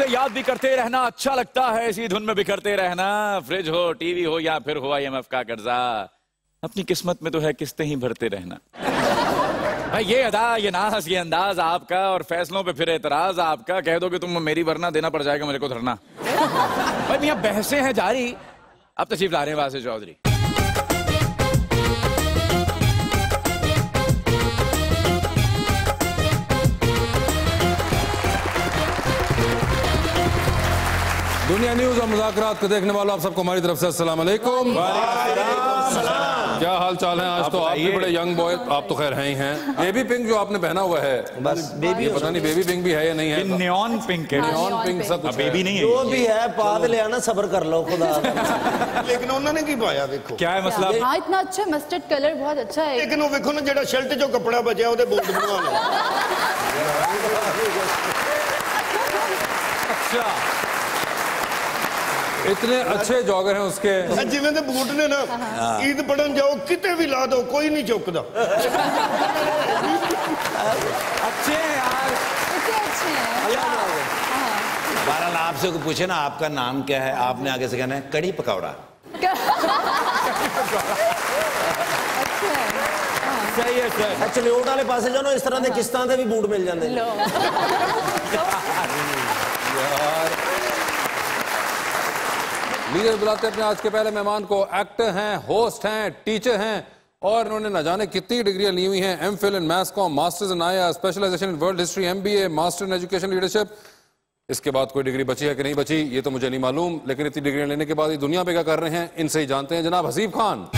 चीजें याद भी करते रहना अच्छा लगता है, इसी धुन में बिखरते रहना। फ्रिज हो, टीवी हो या फिर हो IMF का कर्जा, अपनी किस्मत में तो है किस्तें ही भरते रहना। भाई ये अदा, ये नाज, ये अंदाज आपका और फैसलों पे फिर एतराज आपका। कह दो कि तुम मेरी वरना देना पड़ जाएगा मेरे को धरना। भाई मियां बहसें हैं जारी, अब तशरीफ ला रहे हैं वासिफ चौधरी। दुनिया न्यूज और मुज़ाकरात को देखने वालों आप सबको हमारी तरफ से अस्सलाम वालेकुम। क्या हाल चाल है? आज तो आप भी बड़े यंग बॉय, आप तो खैर हैं ही हैं। बेबी पिंक जो आपने पहना हुआ है, बस बेबी, पता नहीं बेबी पिंक भी है या नहीं है। नियॉन पिंक है, नियॉन पिंक सब कुछ बेबी नहीं है, जो भी है पाद ले आना, सब्र कर लो खुदा। लेकिन उन्होंने की पाया देखो क्या है मसला? हाँ इतना अच्छा मस्टर्ड कलर बहुत अच्छा है, लेकिन वो देखो ना जेड़ा शर्ट जो कपड़ा बचा ਉਹਦੇ ਬੋਰਡ ਬਣਵਾ ਲਓ। अच्छा इतने अच्छे जॉगर हैं उसके। जिवें दे बूट ने ना ईद पढ़न जाओ किते भी ला दो कोई नहीं चुकदा। अच्छे हैं यार, अच्छे हैं। बहरहाल आपसे कोई पूछे ना आपका नाम क्या है, आपने आगे से कहना है कड़ी पकौड़ा। सही है सर। चलियोट वाले पासे जाओ, इस तरह के किस्तां दे भी बूट मिल जाते हैं। लीडर बुलाते अपने आज के पहले मेहमान को। एक्टर हैं, होस्ट हैं, टीचर हैं और इन्होंने न जाने कितनी डिग्रियां ली हुई हैं। MPhil in maths com, masters in आया, specialisation in world history, MBA, master in education leadership. इसके बाद कोई डिग्री बची है कि नहीं बची ये तो मुझे नहीं मालूम, लेकिन इतनी डिग्रियां लेने के बाद ये दुनिया पे क्या कर रहे हैं इनसे ही जानते हैं। जनाब हसीब खान।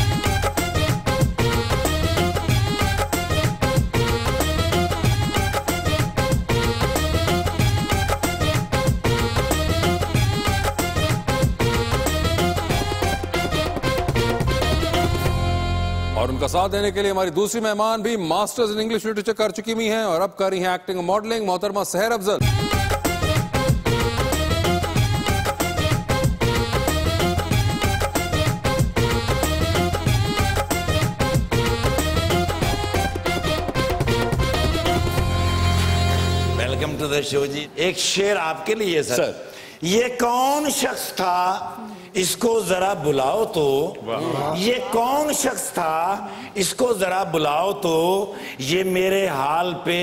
और उनका साथ देने के लिए हमारी दूसरी मेहमान भी मास्टर्स इन इंग्लिश लिटरेचर कर चुकी हुई हैं और अब कर रही हैं एक्टिंग और मॉडलिंग, मोहतरमा Sehar Afzal. Welcome to the show ji. एक शेर आपके लिए सर। ये कौन शख्स था इसको जरा बुलाओ तो, ये कौन शख्स था इसको जरा बुलाओ तो, ये मेरे हाल पे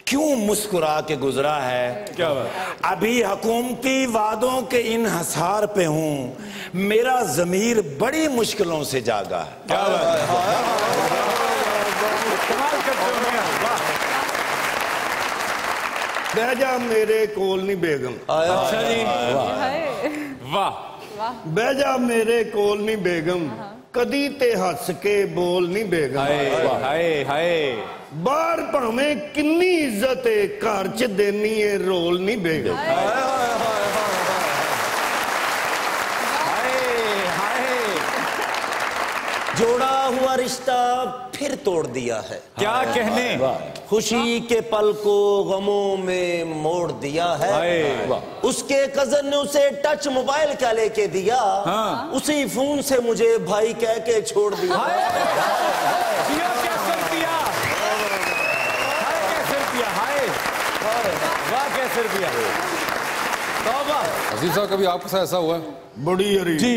क्यों मुस्कुरा के गुजरा है। क्या बात? अभी हुकूमती वादों के इन हसार पे हूं, मेरा जमीर बड़ी मुश्किलों से जागा है। क्या बात? कमाल करते हो मियां, वाह। बह जा मेरे कोल नहीं बेगम। अच्छा जी, वाह। बह जा मेरे कोल नहीं बेगम, कदी ते हस के बोल नहीं बेगम। हाय हाय, बाहर भावें किन्नी इज्जत है, घर च देनी है रोल नहीं बेगम। जोड़ा हुआ रिश्ता फिर तोड़ दिया है। क्या कहने? खुशी के पल को गमों में मोड़ दिया है। उसके कजन ने उसे टच मोबाइल क्या लेके दिया, उसी फोन से मुझे भाई कह के छोड़ दिया। अजीज साहब कभी आपके साथ ऐसा हुआ है? बड़ी अरी जी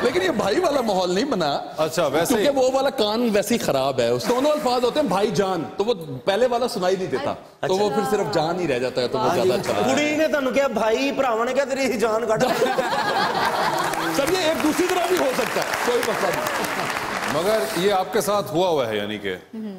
लेकिन ये भाई वाला माहौल नहीं बना। अच्छा वैसे क्योंकि वो वाला कान वैसे ही खराब है, उसके दोनों अल्फाज होते हैं भाई जान, तो वो पहले वाला सुनाई नहीं देता, तो वो फिर सिर्फ जान ही रह जाता है, तो वो ज्यादा अच्छा लगता है। कुड़ी ने तुहानू क्या भाई भरावां ने क्या तेरी जान काट। सर ये एक दूसरी तरह भी हो सकता है, कोई मसला नहीं। मगर ये आपके साथ हुआ है यानी कि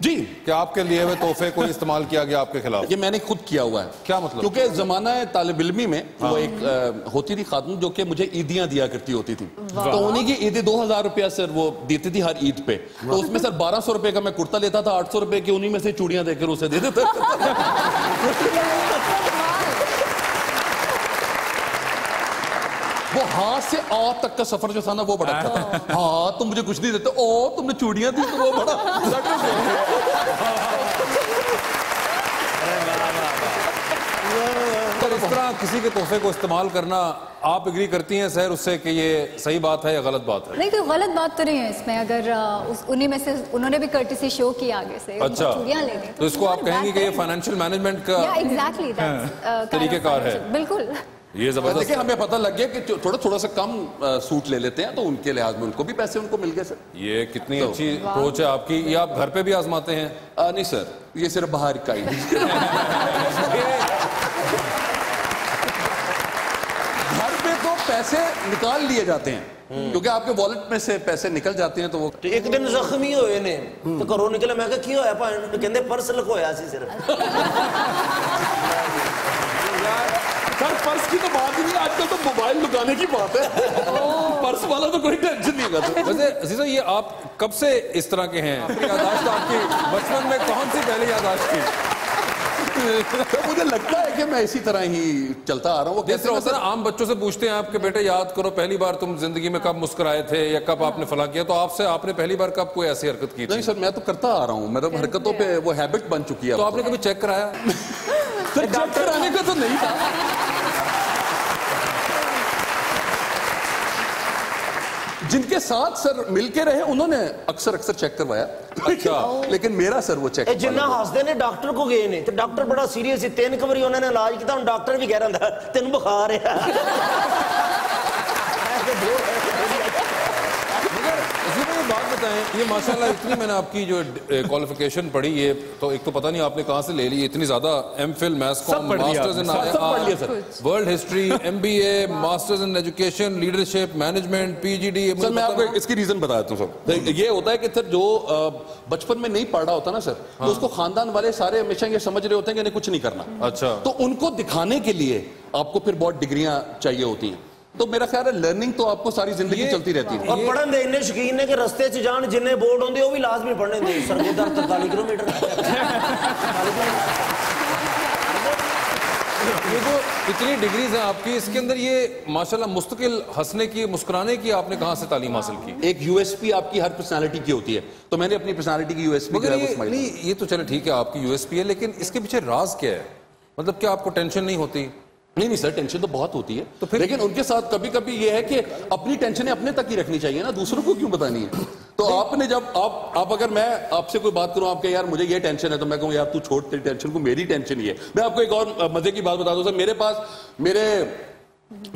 जी क्या आपके लिए हुए तोहफे को इस्तेमाल किया गया आपके खिलाफ? ये मैंने खुद किया हुआ है। क्या मतलब? क्योंकि जमाना है तालिब इल्मी में वो एक होती थी खातून जो कि मुझे ईदियां दिया करती होती थी, तो उन्हीं की ईदी 2000 रुपया सर वो देती थी हर ईद पे, तो उसमें सर 1200 रुपए का मैं कुर्ता लेता था, 800 रुपए की उन्हीं में से चूड़ियां देकर उसे दे देता। वो हाथ से आ तक का सफर जो था ना वो बड़ा अच्छा था। हाँ तुम मुझे कुछ नहीं देते, ओ तुमने चूड़ियां दी तो वो बड़ा तो इस तरह किसी के तोहफे को इस्तेमाल करना आप एग्री करती हैं सर उससे कि ये सही बात है या गलत बात है? नहीं, कोई गलत बात तो नहीं है इसमें। अगर उन्हीं में से उन्होंने भी कर्टिसी शो की आगे से, अच्छा, चूड़ियां ले ली, तो इसको आप कहेंगे कि ये फाइनेंशियल मैनेजमेंट का एग्जैक्टली तरीकेकार है। बिल्ल ये जबरदस्त। देखिए हमें पता लग गया कि थोड़ा सा कम सूट ले लेते हैं तो उनके लिहाज में उनको भी पैसे उनको मिल गए सर। ये कितनी अच्छी अप्रोच है आपकी। ये आप घर पे भी आजमाते हैं? नहीं सर, ये सिर्फ बाहर का ही घर पे तो पैसे निकाल लिए जाते हैं क्योंकि आपके वॉलेट में से पैसे निकल जाते हैं तो वो। तो एक दिन जख्मी होए ने तो घरों निकले, मैं की होया भाई, तो कहंदे पर्स लखोया सी सिर्फ। सर पर्स की तो बात ही नहीं, आजकल तो मोबाइल लुकाने की बात है। पर्स वाला तो कोई टेंशन नहीं होगा। वैसे अजीजा ये आप कब से इस तरह के हैं? यादाश्त आपकी बचपन में कौन सी पहली यादाश्त थी? तो मुझे लगता है कि मैं इसी तरह ही चलता आ रहा हूँ। जिस तरह होता है ना, आम बच्चों से पूछते हैं आपके बेटे याद करो पहली बार तुम जिंदगी में कब मुस्कुराए थे या कब आपने फला किया, तो आपसे आपने पहली बार कब कोई ऐसी हरकत की थी? नहीं सर, मैं तो करता आ रहा हूँ, मतलब हरकतों पे वो हैबिट बन चुकी है। तो आपने कभी चेक कराया? सर चेक कराने का तो नहीं था। जिनके साथ सर मिलके रहे उन्होंने अक्सर चेक करवाया। अच्छा। लेकिन मेरा सर वो चेक जिन्ना हसदे ने डॉक्टर को गए ने तो डॉक्टर बड़ा सीरियस है, 3 बारी उन्होंने इलाज किया, डॉक्टर भी कह रहा था तेन बुखार है। बात बताएं, ये माशाल्लाह इतनी मैंने आपकी जो क्वालिफिकेशन पढ़ी, ये तो एक तो पता नहीं आपने कहां से ले ली, इतनी ज्यादा MPhil, maths, masters in world history, MBA, masters in education, leadership, management, PGD. Sir मैं आपको इसकी रीजन बता देता हूँ सर। ये होता है कि सर जो बचपन में नहीं पढ़ रहा होता ना सर, तो उसको खानदान वाले सारे हमेशा ये समझ रहे होते हैं कि नहीं कुछ नहीं करना। अच्छा। तो उनको दिखाने के लिए आपको फिर बहुत डिग्रियां चाहिए होती हैं। तो मेरा ख्याल है लर्निंग तो आपको सारी जिंदगी चलती रहती है। और पढ़न दे इन्ने शौकीन ने कि रस्ते च जान जिन्ने बोर्ड होंगे वो भी लाजमी पढ़ने दे। सरगोदा 43 किलोमीटर। ये जो इतनी डिग्रीज हैं आपकी, इसके अंदर ये माशाल्लाह मुस्तकिल हंसने की, मुस्कुराने की आपने कहाँ से तालीम हासिल की? एक यूएसपी आपकी हर पर्सनालिटी की होती है, तो मैंने अपनी पर्सनालिटी की यूएसपी नहीं, ये तो चलो ठीक है आपकी यूएसपी है, लेकिन इसके पीछे राज क्या है? मतलब क्या आपको टेंशन नहीं होती? नहीं सर, टेंशन तो बहुत होती है, तो फिर लेकिन उनके साथ कभी कभी ये है कि अपनी टेंशन अपने तक ही रखनी चाहिए ना, दूसरों को क्यों बतानी है? तो आपने जब आप अगर मैं आपसे कोई बात करूं, आपके यार मुझे ये टेंशन है, तो मैं कहूं यार तू छोड़ तेरी टेंशन को, मेरी टेंशन ही है। मैं आपको एक और मजे की बात बता दूं सर, मेरे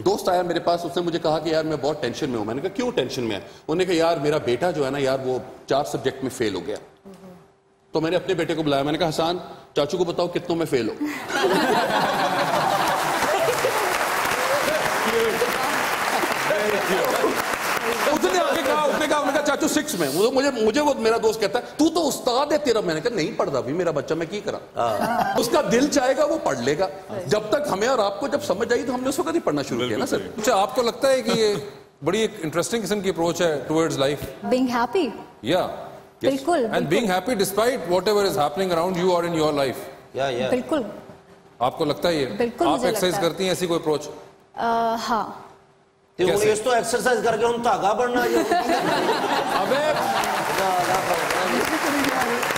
दोस्त आया मेरे पास, उसने मुझे कहा कि यार मैं बहुत टेंशन में हूं। मैंने कहा क्यों टेंशन में है? उन्होंने कहा यार मेरा बेटा जो है ना यार वो 4 सब्जेक्ट में फेल हो गया। तो मैंने अपने बेटे को बुलाया, मैंने कहा हसन चाचू को बताओ कितनों में फेल हो। उसने कहा चाचू 6 में। मुझे वो मेरा दोस्त कहता है तू तो उस्ताद है तेरा। मैंने कहा नहीं पढ़ता भी मेरा बच्चा, मैं की करा। उसका दिल चाहेगा वो पढ़ लेगा। जब तक हमें और आपको जब समझ आई तो हमने उसको कभी पढ़ना शुरू किया ना सर। अच्छा, आपको लगता है कि ये बड़ी एक इंटरेस्टिंग किस्म की अप्रोच है टुवर्ड्स लाइफ? Being happy. या बिल्कुल। And being happy despite whatever is happening around you और इन योर लाइफ। बिल्कुल। आपको लगता है ये? बिल्कुल। आप एक्सरसाइज करती हैं ऐसी कोई अप्रोच? हाँ। इस तो एक्सरसाइज करके हम धागा बढ़ना। अबे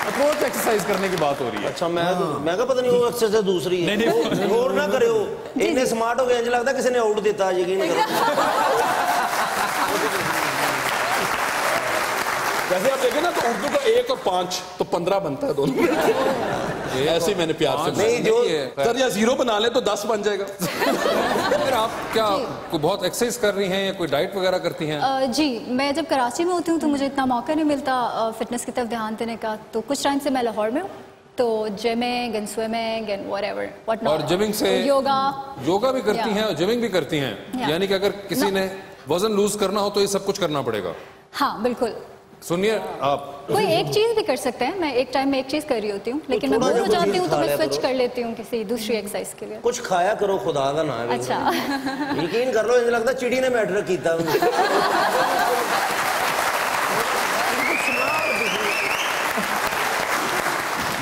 अप्रोच एक्सरसाइज करने की बात हो रही है। अच्छा, मैं क्या पता नहीं वो एक्सरसाइज दूसरी है। नहीं, और ना करे हो, इतने स्मार्ट हो गए, मुझे लगता है किसी ने आउट देता। यकीन करो। वैसे आप देखें ना तो उर्दू का 1 और 5 तो 15 बनता है दोनों। ऐसे ही मैंने प्यार से नहीं जो सर या 0 बना ले तो 10 बन जाएगा। फिर आप क्या कोई बहुत एक्सरसाइज कर रही हैं या कोई डाइट वगैरह करती हैं? जी, मैं जब कराची में होती हूँ तो मुझे इतना मौका नहीं मिलता फिटनेस की तरफ ध्यान देने का। तो कुछ टाइम से मैं लाहौर में हूँ, तो gymming and swimming and whatever. और जिमिंग से योगा भी करती हैं और जिमिंग भी करती हैं, यानी कि अगर किसी ने वजन लूज करना हो तो ये सब कुछ करना पड़ेगा? हाँ बिल्कुल। सुनिए, आप कोई एक चीज भी कर सकते हैं। मैं एक टाइम में एक चीज कर रही होती हूँ, लेकिन मैं बोर हो जाती हूँ तो मैं स्विच कर लेती हूँ किसी दूसरी एक्सरसाइज के लिए। कुछ खाया करो, खुदा का नाम। अच्छा। यकीन कर लो, मुझे लगता चिड़ी ने मैटर किया।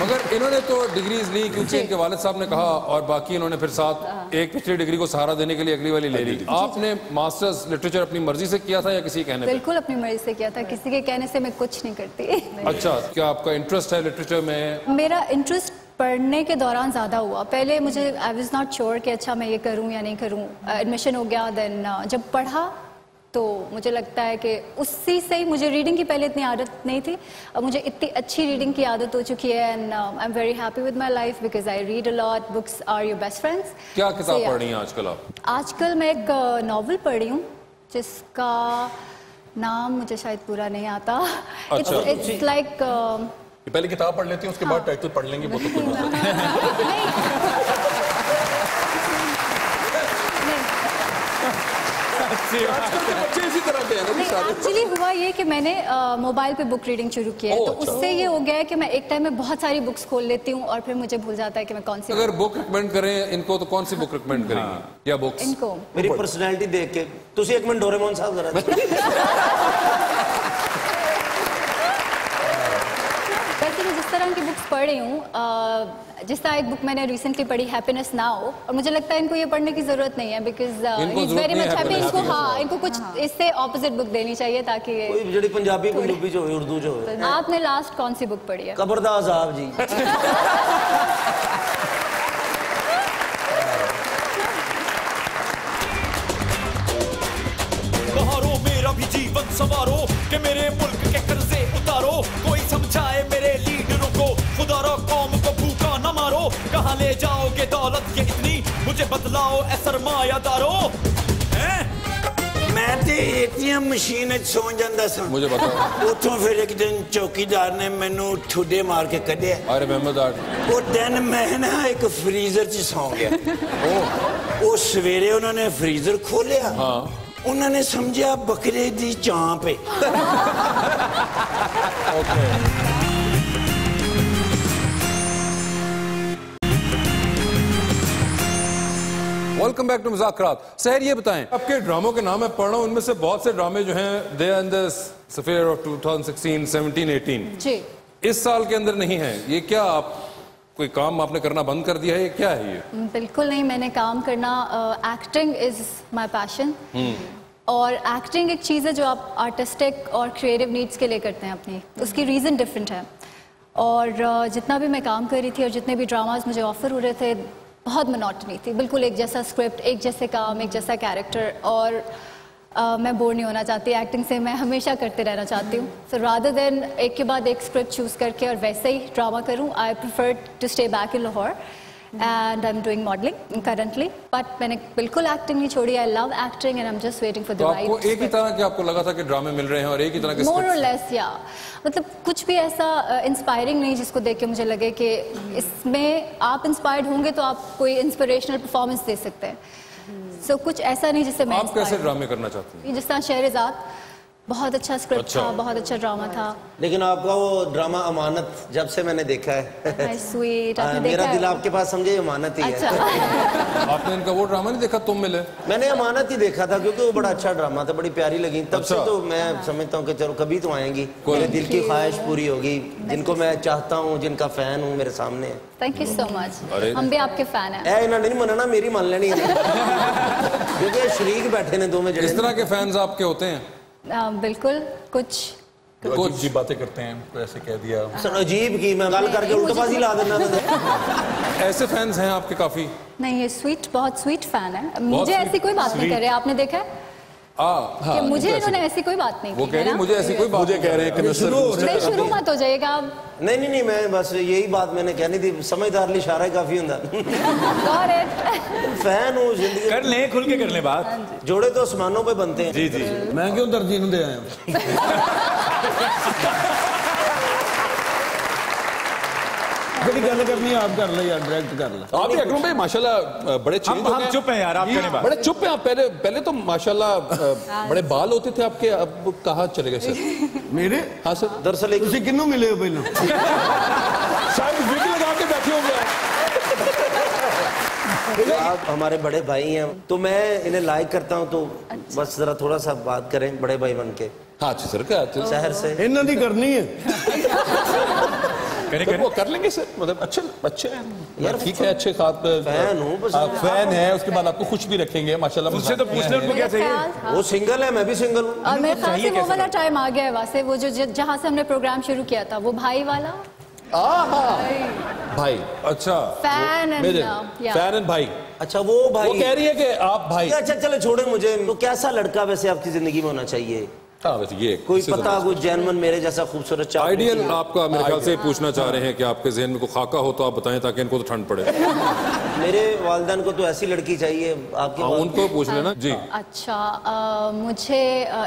मगर इन्होंने तो डिग्रीज ली क्योंकि इनके वालिद साहब ने कहा, और बाकी इन्होंने फिर साथ एक पिछली डिग्री को सहारा देने के लिए अगली वाली ले ली। आपने मास्टर्स लिटरेचर अपनी मर्जी से किया था या किसी के कहने पे? बिल्कुल अपनी मर्जी से किया था, किसी के कहने से मैं कुछ नहीं करती। अच्छा, क्या आपका इंटरेस्ट है लिटरेचर में? मेरा इंटरेस्ट पढ़ने के दौरान ज़्यादा हुआ। पहले मुझे आई वाज नॉट श्योर कि अच्छा मैं ये करूँ या नहीं करूँ। एडमिशन हो गया, देन जब पढ़ा तो मुझे लगता है कि उसी से ही मुझे रीडिंग की पहले इतनी आदत नहीं थी, अब मुझे इतनी अच्छी रीडिंग की आदत हो चुकी है and I am very happy with my life because I read a lot. Books are your best friends. क्या किताब पढ़ रही हैं आजकल आप? आजकल मैं एक नॉवल पढ़ रही हूँ जिसका नाम मुझे शायद पूरा नहीं आता। इट्स लाइक पहले किताब पढ़ लेती हूँ, उसके बाद टाइटल पढ़ लेंगे, वो तो कोई मसला नहीं। एक्चुअली हुआ ये कि मैंने मोबाइल पे बुक रीडिंग शुरू की है, तो उससे ये हो गया है कि मैं एक टाइम में बहुत सारी बुक्स खोल लेती हूँ और फिर मुझे भूल जाता है कि मैं कौन सी। अगर बुक रिकमेंड करें इनको तो कौन सी बुक रिकमेंड करेंगे? या बुक्स इनको मेरी पर्सनैलिटी देख के तुसी एक मिनट डोरेमोन साहब जरा वैसे मैं जिस तरह की बुक्स पढ़ रही हूँ, जिस तरह एक बुक मैंने रिसेंटली पढ़ी हैप्पीनेस नाउ, और मुझे लगता है इनको ये पढ़ने की जरूरत नहीं है because it's very much happy. इनको इनको कुछ इससे ऑपोजिट बुक देनी चाहिए ताकि कोई जड़ी पंजाबी पंजाबी जो उर्दू जो है। आपने लास्ट कौन सी बुक पढ़ी है? कबरदार साहब जी। बहारो मेरा भी जीवन संवारो कि मेरे मुल्क के कर्जे उतारो, कोई समझाए मेरे लीडरों को, खुदारा कौम को भूखा न मारो, कहाँ ले जाओगे दौलत ये इतनी, मुझे बदलाओ ए सरमायादारो। मैं ते एटीएम मशीन सो जांदा सा, मुझे बताओ। उतों फिर एक दिन चौकीदार ने मैनू ठुडे मार के कढ़िया। अरे महमद आठ वो दिन मैं ना एक फ्रीजर च सौ गया। वो सवेरे उन्होंने फ्रीजर खोलिया, उन्होंने समझा बकरे दी चांप है। Welcome back to Muzakarat. Sehar ये बताएं, आपके ड्रामों के नाम मैं पढ़ रहा हूँ, उनमें से बहुत से ड्रामे जो हैं they are in the sphere of 2016, 17, 18 जी इस साल के अंदर नहीं है। ये क्या आप कोई काम आपने करना बंद कर दिया है, ये क्या है? ये बिल्कुल नहीं, मैंने काम करना, एक्टिंग इज माय पैशन और एक्टिंग एक चीज़ है जो आप आर्टिस्टिक और क्रिएटिव नीड्स के लिए करते हैं अपनी, उसकी रीज़न डिफरेंट है। और जितना भी मैं काम कर रही थी और जितने भी ड्रामाज मुझे ऑफर हो रहे थे, बहुत मोनोटनी थी, बिल्कुल एक जैसा स्क्रिप्ट, एक जैसे काम, एक जैसा कैरेक्टर, और मैं बोर नहीं होना चाहती एक्टिंग से, मैं हमेशा करते रहना चाहती हूँ। सो रादर देन एक के बाद एक स्क्रिप्ट चूज़ करके और वैसे ही ड्रामा करूँ, I prefer to stay back in Lahore and I'm doing modeling currently, but मैंने बिल्कुल एक्टिंग नहीं छोड़ी। I love acting and I'm just waiting for the right आपको एक ही तरह के आपको लगा था कि ड्रामे मिल रहे हैं और एक ही तरह के more or less, या मतलब कुछ भी ऐसा इंस्पायरिंग नहीं जिसको देख के मुझे लगे कि इसमें आप इंस्पायर्ड होंगे तो आप कोई इंस्पिरेशनल परफॉर्मेंस दे सकते हैं। सो कुछ ऐसा नहीं जिससे मैं आप कैसे ड्रामे करना चाहते हैं? जिस तरह शहरज़ाद, बहुत अच्छा स्क्रिप्ट था, बहुत अच्छा ड्रामा था। लेकिन आपका वो ड्रामा अमानत जब से मैंने देखा है स्वीट, आपने मेरा देखा दिल है? आपके पास समझे अमानत ही अच्छा। है। आपने इनका वो ड्रामा नहीं देखा तुम मिले? मैंने अमानत ही देखा था क्योंकि वो बड़ा अच्छा ड्रामा था, बड़ी प्यारी लगी, तब अच्छा। से तो मैं समझता हूँ कि चलो कभी तो आएंगी, मेरे दिल की ख्वाहिश पूरी होगी, जिनको मैं चाहता हूँ, जिनका फैन हूँ, मेरे सामने है। थैंक यू सो मच, हम भी आपके फैन हैं। ए इन्हें नहीं मनना, मेरी मान लेनी है क्योंकि शरीक बैठे ने दो में इस तरह के फैंस आपके होते हैं? बिल्कुल, कुछ जी बातें करते हैं, तो ऐसे कह दिया सर अजीब की मैं गल करके उल्टाबाजी ला देना। ऐसे फैंस हैं आपके काफी? नहीं, ये स्वीट, बहुत स्वीट फैन है, मुझे ऐसी कोई बात नहीं कर रहे, आपने देखा है कि मुझे इन्होंने ऐसी कोई बात नहीं वो की कह रही है मुझे ऐसी कोई बात, मुझे कह रहे हैं कि नहीं, शुरू मत हो जाएगा आप। नहीं मैं बस यही बात मैंने कहनी थी, समझदार ली इशारा ही काफी होता। फैन हूँ, जिंदगी कर ले, खुल के कर ले बात, जोड़े तो आसमानों पे बनते हैं। जी जी, मैं क्यों तरजीह दे आया? कभी गल करनी आप कर ले यार, डायरेक्ट कर ले। आप ही अकरम भाई माशाल्लाह बड़े चेंज हो गए। हम चुप हैं यार, आप करें बात। बड़े चुप हैं आप। पहले तो माशाल्लाह बड़े बाल होते थे आपके, अब कहाँ चले गए सर? मेरे? हाँ सर। दरअसल एक तुसी किन्नू मिले हो पहले? शायद विग लगा के बैठे हो गए। आप हमारे बड़े भाई हैं, तो मैं इन्हें लाइक करता हूँ, तो बस जरा थोड़ा सा बात करें बड़े भाई बन के। हाँ जी सर, क्या शहर से इन्हों दी करनी है, तो वो कर लेंगे सर, मतलब अच्छे हैं यार, ठीक है, अच्छे साथ फैन हूँ, बस आप फैन है, उसके बाद आपको खुश भी रखेंगे माशाल्लाह। मुझसे तो पूछ ले उनको क्या चाहिए। वो सिंगल है, मैं भी सिंगल हूँ। और मेरे ख्याल से वो वाला टाइम आ गया है वैसे, वो जो जहाँ से हमने प्रोग्राम शुरू किया था, वो भाई वाला भाई। अच्छा, फैन एंड मेरे फैन एंड भाई। अच्छा वो भाई, वो कह रही है कि आप भाई। अच्छा चलो छोड़े मुझे। तो कैसा लड़का वैसे आपकी जिंदगी में होना चाहिए? हाँ वैसे ये कोई पता, कोई जेन्युइन मेरे जैसा खूबसूरत आइडियल आपका मेरे ख्याल से पूछना चाह रहे हैं कि आपके जहन में कोई खाका हो तो आप बताएं ताकि इनको तो ठंड पड़े। मेरे वालिदैन को तो ऐसी लड़की चाहिए आपके। उनको पूछ लेना जी। अच्छा, मुझे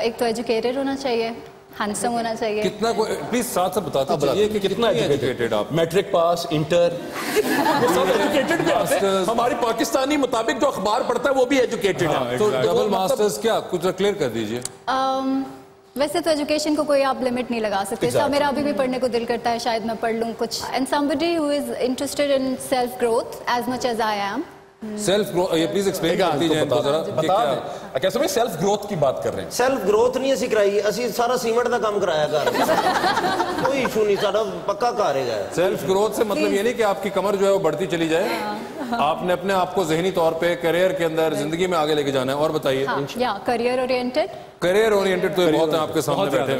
एक तो एजुकेटेड होना चाहिए, हैंडसम होना चाहिए। कितना प्लीज साथ साथ बताते चलिए कि कितना एजुकेटेड आप? मैट्रिक पास, इंटर, सब एजुकेटेड भी आते हैं। हमारी पाकिस्तानी मुताबिक जो अखबार पढ़ता है वो भी एजुकेटेड है। तो डबल मास्टर्स क्या, कुछ क्लियर कर दीजिए। वैसे तो एजुकेशन को कोई आप लिमिट नहीं लगा सकते। exactly. मेरा अभी भी पढ़ने को दिल करता है, शायद मैं पढ़ लूँ कुछ। And somebody who is interested in self growth as much as I am. Self growth, ये प्लीज एक्सप्लेन कर दीजिए जरा। कैसे भाई सेल्फ ग्रोथ की बात कर रहे हैं? सेल्फ ग्रोथ नहीं असी कराई, असी सारा सीमेंट का काम कराया घर। कोई इशू नहीं, सारा पक्का घर है। सेल्फ ग्रोथ से मतलब ये नहीं कि आपकी कमर जो है वो बढ़ती चली जाए। आपने अपने आप को ज़हनी तौर पे करियर के अंदर जिंदगी में आगे लेके जाना है। और बताइए। Career oriented. करियर ओरिएंटेड तो बहुत है आपके सामने बैठे हैं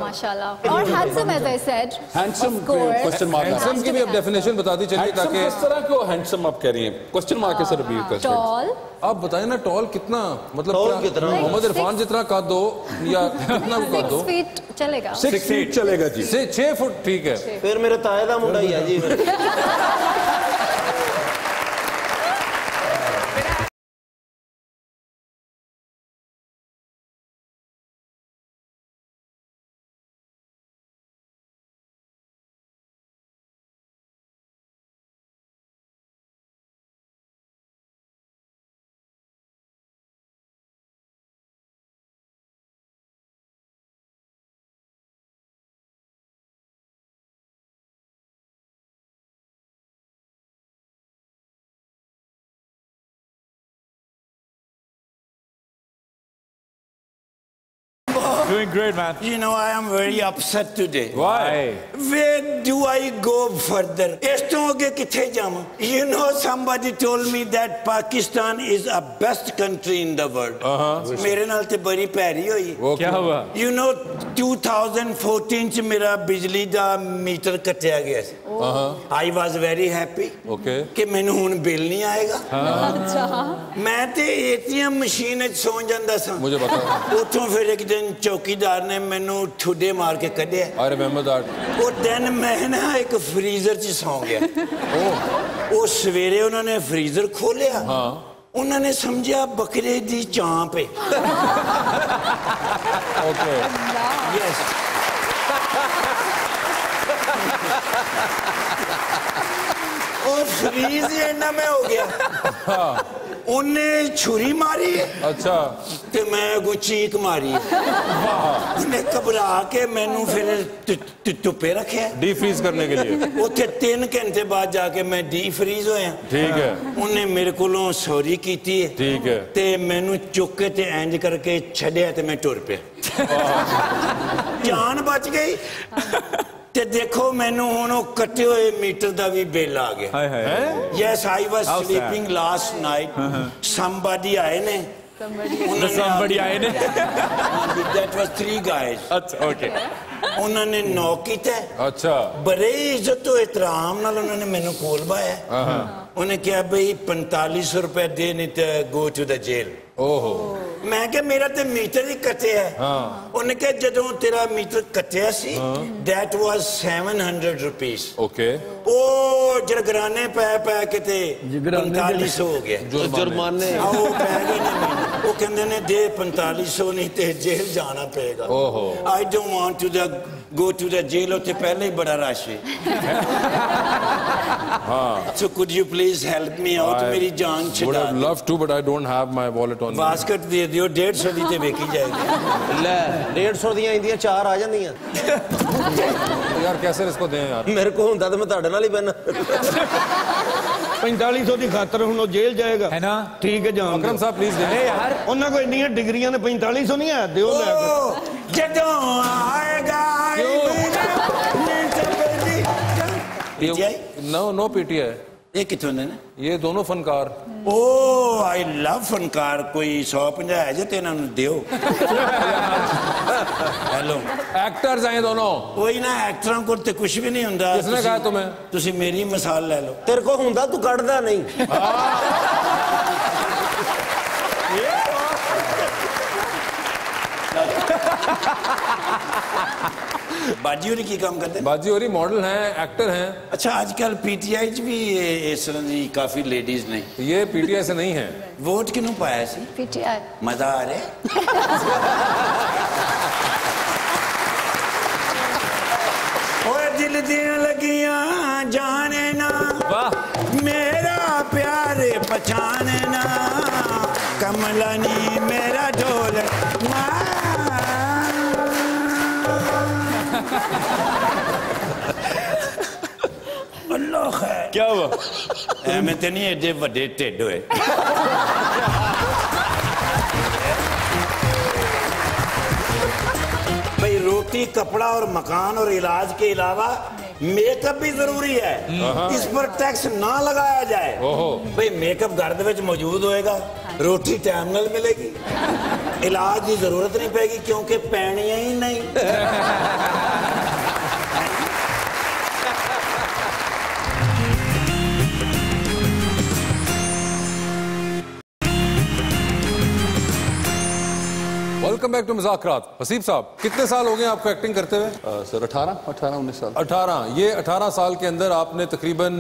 माशाल्लाह। और handsome as I said, handsome question mark. Handsome की भी अब डेफिनेशन बता दी चलिए ताकि किस तरह को हैंडसम आप कह रही हैं? क्वेश्चन मार्क के सर रिपीट कर। टॉल। आप बताएं ना, टॉल कितना, मतलब क्या मोहम्मद इरफान जितना कद दो या कितना कद दो? 6 फीट चलेगा। 6 फीट चलेगा जी। 6 फुट ठीक है। फिर मेरे ताए दा मुंडा ही है जी। Doing great, man. You know, I am very upset today. Why? Where do I go further? You know, somebody told me that Pakistan is a best country in the world. मेरे नाल ते बड़ी पैरी होई। क्या हुआ? You know, 2014 च मेरा बिजली दा मीटर कटिया गया सी। I was very happy. Okay. कि मैनू हुन बिल नहीं आएगा। मैं ते ATM मशीन च सौ जांदा सा। मुझे पता। उठों फिर एक दिन चौकीदार ने मैनू ठुडे मार के कढ़िया। I remember that. वो दिन मैं ना एक फ्रीजर च सौ गया। वो सवेरे उन्होंने फ्रीजर खोलिया। उन्होंने समझा बकरे दी चांप है। Okay. Yes. और फ्रीज एंडा में हो गया। उन्हें छुरी मारी। अच्छा। ते मैं को चीक मारी। उन्हें घबरा के मैनू फिर धुप्पे रखे डी फ्रीज करने के लिए। उथे 3 घंटे बाद जाके मैं डी फ्रीज होया। ठीक है। उन्हें मेरे कोलों सॉरी की थी। ठीक है। ते मैनू चुक के ते इंज करके छड़िया ते मैं टुर पे। जान बच गई। ते देखो मैनू हुण कटे हुए मीटर दा भी बिल आ गया। Yes, I was sleeping last night. Somebody आए ने। Somebody आए ने। That was 3 guys. अच्छा, okay. उन्होंने नॉक किया। अच्छा। बड़े इज्जत तो एहतराम नाल उन्होंने मैनू कोल बाया। उन्हें कहा भाई 4500 रुपए दे नहीं तो गो टू द जेल। ओहो। मैं क्या मेरा ते मीटर ही कटे है। उन्हें कहा जदों तेरा मीटर कटिया सी that was 700 rupees. ओके। ओ जरगराने पै पै के ते 4500 हो गया जुर्माने। वो पै गए ने। वो कहंदे ने दे 4500 नहीं ते जेल जाना पड़ेगा। ओहो। I don't want to go to the jail। उते पहले ही बड़ा रश है। So could you please help me out? मेरी जान छुड़ा। Would have loved to, but I don't have my wallet on me. Basket दे दियो 150 दी ते बेकी जाएगी। ले 150 दियां इंदियां 4 आ जांदियां। यार कैसे इसको दें यार? मेरे को हुंदा तो मैं ਤੁਹਾਡੇ ਨਾਲ ही बहना। 4500 ਦੀ ਖਾਤਰ ਹੁਣ ਉਹ ਜੇਲ੍ਹ ਜਾਏਗਾ है ना? ठीक है जान अकरम साहब प्लीज दें यार। ਉਹਨਾਂ ਕੋਲ ਇੰਨੀਆਂ ਡਿਗਰੀਆਂ ਨੇ 4500 नहीं है ਦਿਓ ਲੈ के। जदों आएगा नो पीटीआई। ये कितों ने? ये दोनों फनकार। ओ आई लव फनकार। कोई 150 है जो ते इन्हां नूं दियो। हेलो एक्टर्स हैं ये दोनों। वही ना, एक्टरों को तो कुछ भी नहीं होता। किसने कहा तुम्हें? तुसी मेरी मिसाल ले लो। तेरे को हुंदा तू कटदा नहीं। बाजी होरी की काम करते हैं? बाजी होरी मॉडल हैं, एक्टर हैं। अच्छा, आजकल पीटीआई च भी इस तरह की काफी लेडीज ने। ये पीटीआई से नहीं है। वोट किनू पाया सी? पीटीआई। मजा आ रहा है? ओए दिल दियां लगियां जाने ना, मेरा प्यार पहचाने ना, कमलानी मेरा ढोल अल्लाह खैर। क्या हुआ? मैं तो नहीं एडे वड्डे ढिड होए। भाई रोटी, कपड़ा और मकान और इलाज के अलावा मेकअप भी जरूरी है। इस पर टैक्स ना लगाया जाए। भाई मेकअप घर दे विच मौजूद होएगा, रोटी टाइम नाल मिलेगी, इलाज की जरूरत नहीं पैगी क्योंकि पैनी ही नहीं। Welcome back to Muzakarat. Haseeb साहब, कितने साल हो गए आपको एक्टिंग करते हुए? सर 18-19 साल। 18। ये 18 साल के अंदर आपने तकरीबन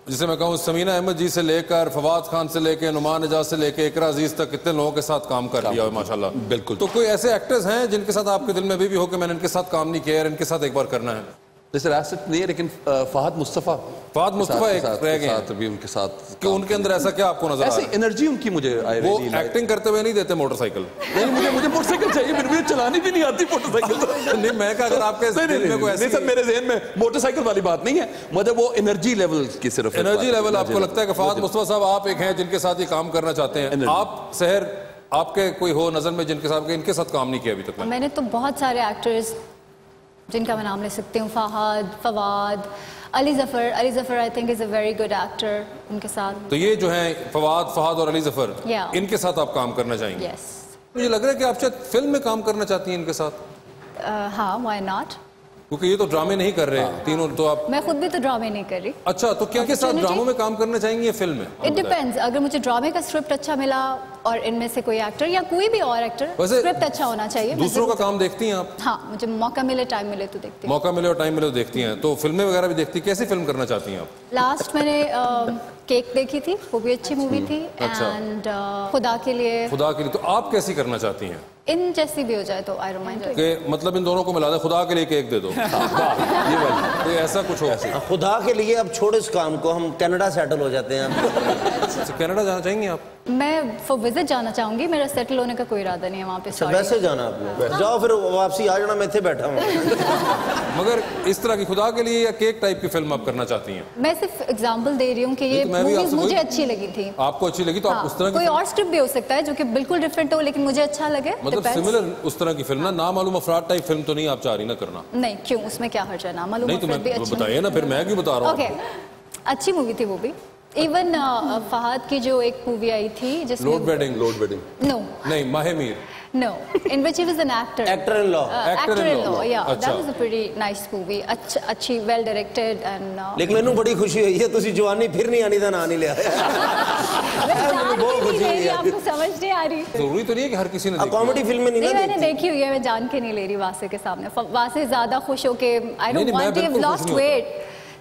जिसे मैं कहूँ समीना अहमद जी से लेकर फवाद खान से लेकर नुमान एजाज से लेकर इकरा अजीज तक कितने लोगों के साथ काम कर लिया है माशाल्लाह। बिल्कुल। तो कोई ऐसे एक्टर्स हैं जिनके साथ आपके दिल में भी हो कि मैंने इनके साथ काम नहीं किया है, इनके साथ एक बार करना है? जैसे रासिद नहीं है, लेकिन फहद मुस्तफ़ा एक रह गए हैं भी उनके साथ। कि उनके अंदर ऐसा क्या आपको नजर आ रहा है? ऐसी एनर्जी उनकी मुझे वो एक्टिंग करते हुए नहीं देते मोटरसाइकिल। नहीं, मुझे मोटरसाइकिल चाहिए, मुझे चलानी भी नहीं आती मोटरसाइकिल। नहीं, मैं अगर आपके दिल में कोई ऐसी सर मेरे जहन में मोटरसाइकिल वाली बात नहीं है, मतलब वो एनर्जी लेवल की सिर्फ एनर्जी लेवल आपको लगता है कि फहद मुस्तफा साहब आप एक हैं जिनके साथ ये काम करना चाहते हैं? आप सहर आपके कोई हो नजर में जिनके साथ इनके साथ काम नहीं किया अभी तक? मैंने तो बहुत सारे एक्टर्स जिनका मैं नाम ले सकती हूँ, Fawad, Ali Zafar I think is a very good actor उनके साथ। तो ये जो हैं फहद और अली जफर, इनके साथ आप काम करना चाहेंगे? यस। मुझे लग रहा है कि आप शायद फिल्म में काम करना चाहती हैं इनके साथ। हाँ, व्हाई नॉट? क्योंकि ये तो ड्रामे नहीं कर रहे तीनों, तो आप। मैं खुद भी तो ड्रामे नहीं कर रही। अच्छा, तो क्या के साथ ड्रामों में काम करना चाहेंगे या फिल्म में? It depends. अगर मुझे ड्रामे का स्क्रिप्ट अच्छा मिला और इनमें से कोई एक्टर या कोई भी और एक्टर, स्क्रिप्ट अच्छा होना चाहिए। दूसरों का काम देखती हैं आप? हाँ, मुझे मौका मिले, टाइम मिले तो देखती हूँ। मौका मिले और टाइम मिले तो देखती हैं। तो फिल्में वगैरह भी देखती हैं? कैसी फिल्म करना चाहती हैं आप? लास्ट मैंने केक देखी थी, वो भी अच्छी मूवी थी। एंड खुदा के लिए। तो आप कैसी करना चाहती हैं? इन जैसी भी हो जाए तो आई डोंट माइंड। कि मतलब इन दोनों को मिला दे, खुदा के लिए केक दे दो। ये बात, कोई ऐसा कुछ हो? खुदा के लिए अब छोड़ इस काम को, हम कनाडा सेटल हो जाते हैं। कनाडा जाना चाहेंगे आप? मैं फॉर विजिट जाना चाहूंगी, मेरा सेटल होने का कोई इरादा नहीं है वहाँ पे। वैसे जाना आपने? जाओ फिर वापसी आ जाना, मैं इतने बैठा हूँ। मगर इस तरह की खुदा के लिए या केक टाइप की फिल्म आप करना चाहती हैं? मैं सिर्फ एग्जांपल दे रही हूँ कि ये मूवीज मुझे अच्छी लगी थी। आपको अच्छी लगी तो आप उस तरह की कोई और स्क्रिप्ट भी हो सकता है जो कि बिल्कुल डिफरेंट हो लेकिन मुझे अच्छा लगे। मतलब सिमिलर उस तरह की फिल्म ना, नामालूम अफराद टाइप फिल्म तो नहीं आप चाह रही ना करना? नहीं, क्यों, उसमें क्या हर्ज है? नामालूम नहीं, तो बताइए ना, फिर मैं क्यों बता रहा हूँ? ओके, अच्छी मूवी थी वो भी। इवन फहद की जो एक मूवी आई थी जिसमें लोड वेडिंग नो नहीं, माहे Mir No, in which he was an actor. Actor-in-law. Actor-in-law, yeah. That was a pretty nice movie. अच्छी, well directed and. लेकिन मैंने बड़ी खुशी हुई है, तुसी जवानी फिर नहीं आनी था ना नहीं लिया। बहुत खुशी हुई है। आपको समझ नहीं आ रही? जरूरी तो नहीं है कि हर किसी ने कॉमेडी फिल्म में नहीं मैंने देखी हुई है, मैं जान के नहीं ले रही वासे के सामने। वासे ज्यादा खुश हो के I don't want to have lost weight.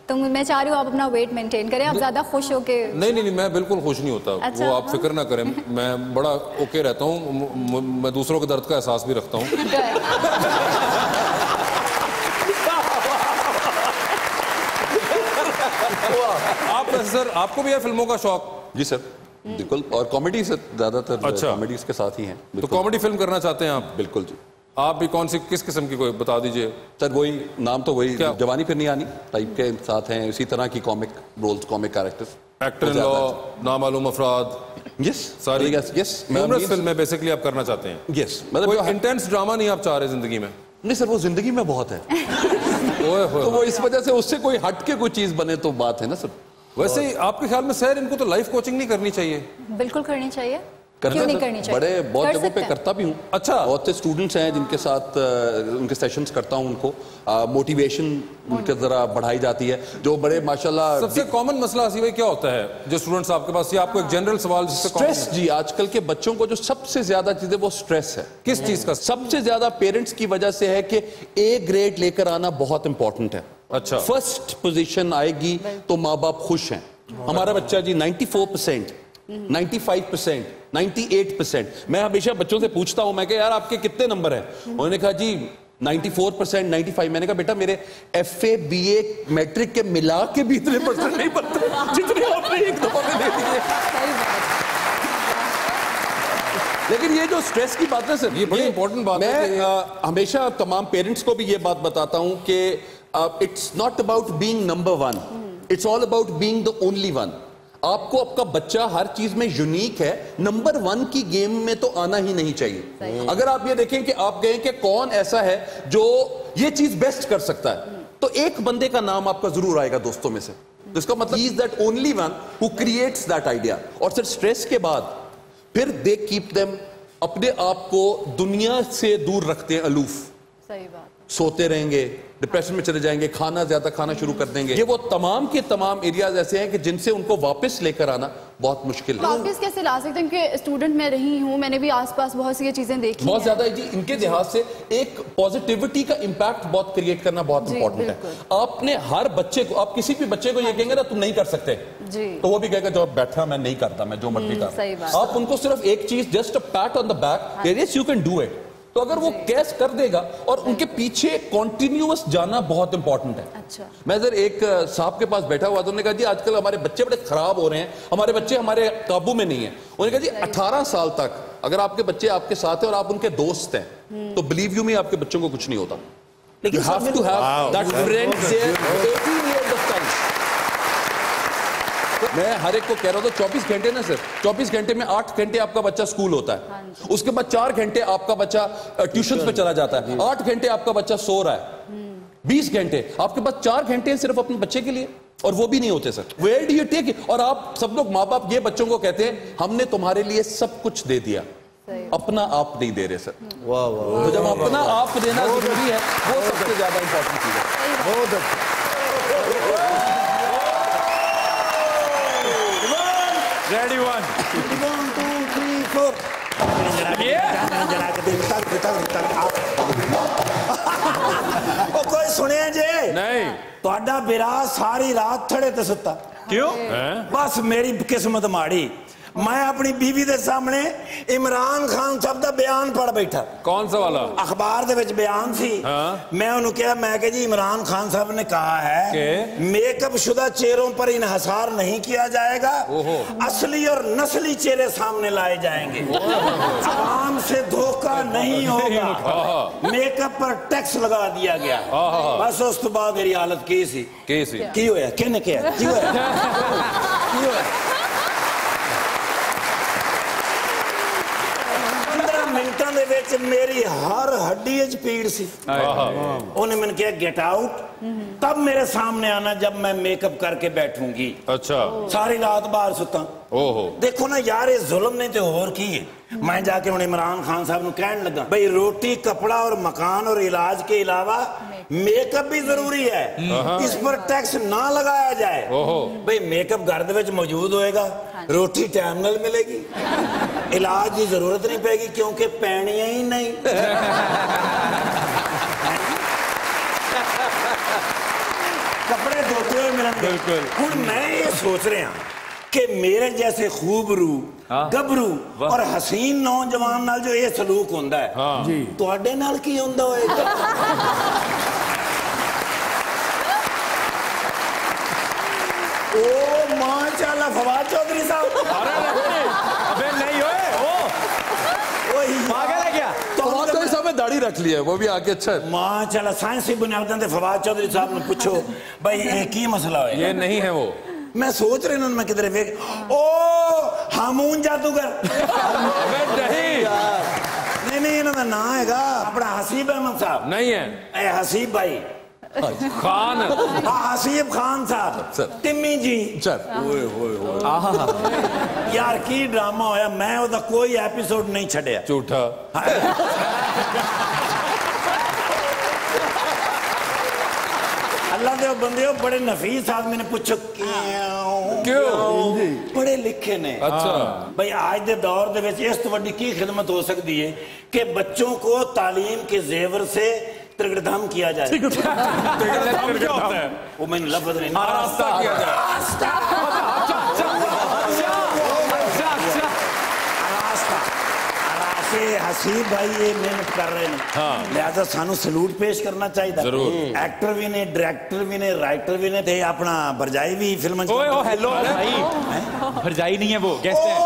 तो मैं चाह रही हूँ आप अपना वेट मेंटेन करें, आप ज्यादा खुश हो के। नहीं, मैं बिल्कुल खुश नहीं होता। अच्छा, वो आप फिक्र ना करें, मैं बड़ा ओके रहता हूँ, मैं दूसरों के दर्द का एहसास भी रखता हूँ। आप सर, आपको भी है फिल्मों का शौक? जी सर, बिल्कुल। और कॉमेडी से ज्यादातर कॉमेडी के साथ ही हैं। तो कॉमेडी फिल्म करना चाहते हैं आप? बिल्कुल जी। आप भी कौन सी, किस किस्म की, कोई बता दीजिए सर। वही नाम तो वही, जवानी फिर नहीं आनी टाइप के साथ हैं, इसी तरह की कॉमिक रोल्स, कॉमिक कैरेक्टर्स। एक्टर-इन-लॉ, नामालूम अफराद, यस सारी यस ह्यूमरस फिल्में बेसिकली आप करना चाहते हैं? यस, मतलब कोई इंटेंस ड्रामा नहीं आप चाह रहे जिंदगी में? नहीं सर, वो जिंदगी में बहुत है। तो वो इस वजह से उससे कोई हट के कोई चीज बने तो बात है ना सर। वैसे आपके ख्याल में सर इनको तो लाइफ कोचिंग नहीं करनी चाहिए? बिल्कुल करनी चाहिए। क्यों नहीं करनी चाहिए? बड़े बहुत कर जगहों पे सकते हैं। करता भी हूँ। अच्छा। बहुत से स्टूडेंट्स हैं जिनके साथ उनके सेशंस करता हूँ, उनको मोटिवेशन उनके जरा बढ़ाई जाती है, जो बड़े माशाल्लाह। सबसे कॉमन मसला हसी भाई क्या होता है जो स्टूडेंट्स आपके पास, या आपको एक जनरल सवाल जिससे स्ट्रेस जी, आजकल के बच्चों को जो सबसे ज्यादा चीजें वो स्ट्रेस है। किस चीज का? सबसे ज्यादा पेरेंट्स की वजह से है कि ए ग्रेड लेकर आना बहुत इंपॉर्टेंट है। अच्छा। फर्स्ट पोजीशन आएगी तो माँ बाप खुश हैं। हमारा बच्चा जी 94%, 95%, 98%। मैं हमेशा बच्चों से पूछता हूं, मैं कहा यार आपके कितने नंबर हैं? उन्होंने कहा जी 94%, 95। मैंने कहा बेटा मेरे FA BA मैट्रिक के मिला के भी इतने परसेंट नहीं बनते जितने आपने एक दफा में दे दिए। लेकिन ये जो स्ट्रेस की बात है सर, ये बड़ी इंपॉर्टेंट बात है। मैं हमेशा तमाम पेरेंट्स को भी ये बात बताता हूं कि it's not about being number one, it's all about being the only one. आपको आपका बच्चा हर चीज में यूनिक है, नंबर वन की गेम में तो आना ही नहीं चाहिए। अगर आप ये देखें कि आप कहें कि कौन ऐसा है जो ये चीज बेस्ट कर सकता है, तो एक बंदे का नाम आपका जरूर आएगा दोस्तों में से, जिसका मतलब he is that only one who creates that idea. और सर स्ट्रेस के बाद फिर दे कीप देम, अपने आप को दुनिया से दूर रखते हैं, अलूफ। सही बात। सोते रहेंगे, डिप्रेशन में चले जाएंगे, खाना ज्यादा खाना शुरू कर देंगे। ये वो तमाम के तमाम एरियाज ऐसे हैं कि जिनसे उनको वापस लेकर आना बहुत मुश्किल है। वापस कैसे ला सकते हैं? क्योंकि स्टूडेंट मैं रही हूँ, मैंने भी आसपास बहुत सी ये चीजें देखी बहुत हैं। ज्यादा है जी। इनके लिहाज से एक पॉजिटिविटी का इंपैक्ट बहुत क्रिएट करना बहुत जी, इंपॉर्टेंट है। बिल्कुल। आपने हर बच्चे को, आप किसी भी बच्चे को ये कहेंगे ना तुम नहीं कर सकते, जी। तो वो भी कहेगा जो बैठा मैं नहीं करता, मैं जो मर्जी सही करता। बात। आप उनको सिर्फ एक चीज, just a PAT on the back, yes you can do it, तो अगर वो कैच कर देगा, और उनके पीछे कॉन्टिन्यूअस जाना बहुत इंपॉर्टेंट है। अच्छा। मैं सर एक साहब के पास बैठा हुआ था, उन्होंने कहा जी आजकल हमारे बच्चे बड़े खराब हो रहे हैं, हमारे बच्चे हमारे काबू में नहीं है। उन्होंने कहा जी 18 साल तक अगर आपके बच्चे आपके साथ हैं और आप उनके दोस्त हैं, तो बिलीव यू मी आपके बच्चों को कुछ नहीं होता। लेकिन you have to have that friend there 18 years of time। मैं हर एक को कह रहा था 24 घंटे ना सर, 24 घंटे में 8 घंटे आपका बच्चा स्कूल होता है, उसके बाद 4 घंटे आपका बच्चा ट्यूशन पे चला जाता है, 8 घंटे आपका बच्चा सो रहा है, 20 घंटे आपके पास 4 घंटे सिर्फ अपने बच्चे के लिए, और वो भी नहीं होते sir. Where do you take it? और आप सब लोग माँ बाप ये बच्चों को कहते हैं हमने तुम्हारे लिए सब कुछ दे दिया, अपना आप नहीं दे रहे सर। वाह वाह। तो जब अपना आप देना जरूरी है, वो सबसे ज्यादा इंपॉर्टेंट चीज है। बहुत अच्छा। रेडी 1 1 2 3 4 ਉਹ ਕੋਈ ਸੁਣਿਆ ਜੇ नहीं ਤੁਹਾਡਾ ਬਿਰਾ ਸਾਰੀ ਰਾਤ ਥੜੇ ਤੇ ਸੁੱਤਾ क्यों? ਬਸ ਮੇਰੀ ਕਿਸਮਤ ਮਾੜੀ मैं अपनी बीवी के सामने इमरान खान साहब का बयान पढ़ बैठा। कौन सा वाला? अखबार दे विच बयान सी। मैं उन्होंने कहा, मैं कहा जी इमरान खान साहब ने कहा है मेकअप शुदा चेहरों पर इन्हिसार नहीं किया जाएगा, असली और नस्ली चेहरे सामने लाए जाएंगे, आवाम से धोखा नहीं होगा, मेकअप पर टैक्स लगा दिया गया। बस उस तो बाद मेरी हालत की सी की होया किने किया की होया मिनटों ਦੇ ਵਿੱਚ मेरी हर हड्डी च पीड़ सी। उन्हें मैंने कहा गेट आउट, तब मेरे सामने आना जब मैं मेकअप करके बैठूंगी। अच्छा। सारी रात बाहर सुता। देखो ना यार, ये जुल्म नहीं तो और की है। मैं जाके उन्हें इमरान खान साहब को कहने लगा भाई रोटी कपड़ा और मकान और इलाज के अलावा मेकअप भी जरूरी है, इस पर टैक्स ना लगाया जाए। भाई मेकअप घर दे विच मौजूद होएगा, रोटी टाइम नाल मिलेगी, इलाज की जरूरत नहीं पेगी क्योंकि पैनियां ही नहीं। कपड़े धोते हुए मिलेंगे। बिल्कुल। हुण मैं ये सोच रहा कि मेरे जैसे खूबरू गबरू और हसीन नौजवान नाल जो ये सलूक होंदा है, तुहाडे नाल की होंदा होएगा? ओ माशाल्लाह फवाद चौधरी साहब। अबे नहीं पागल है क्या? फवाद चौधरी साहब ने दाढ़ी रख ली है, वो भी आके अच्छा है। माशाल्लाह साइंसी बुनियादों पे फवाद चौधरी साहब ने पूछो भाई ये की मसला है? ये नहीं है वो। मैं सोच रहा हूं मैं किधर वेख, ओ हामून जादूगर। नहीं नहीं इन्हों का नाम हैगा अपना हसीब अहमद साहब। नहीं है ए हसीब भाई खान हसीब खान साहब टिम्मी जी यार की ड्रामा होया मैं ओदा कोई एपिसोड नहीं छड़िया झूठा अल्लाह दे बंदे बड़े नफीस आदमी ने पूछो क्यों पढ़े लिखे ने अच्छा भाई आज दे दौर दे विच इस तो वड्डी की खिदमत हो सकती है कि बच्चों को तालीम के जेवर से त्रिगड़धाम किया जाए वो मैंने लफ्ज नहीं आरास्ता किया जाए हसीब भाई ये मेहनत कर रहे हैं हाँ। लिहाजा सानू सलूट पेश करना चाहिए जरूर एक्टर भी ने डायरेक्टर भी ने राइटर भी ने थे अपना भरजाई भी फिल्म हेलो भाई भरजाई नहीं है वो गेस्ट है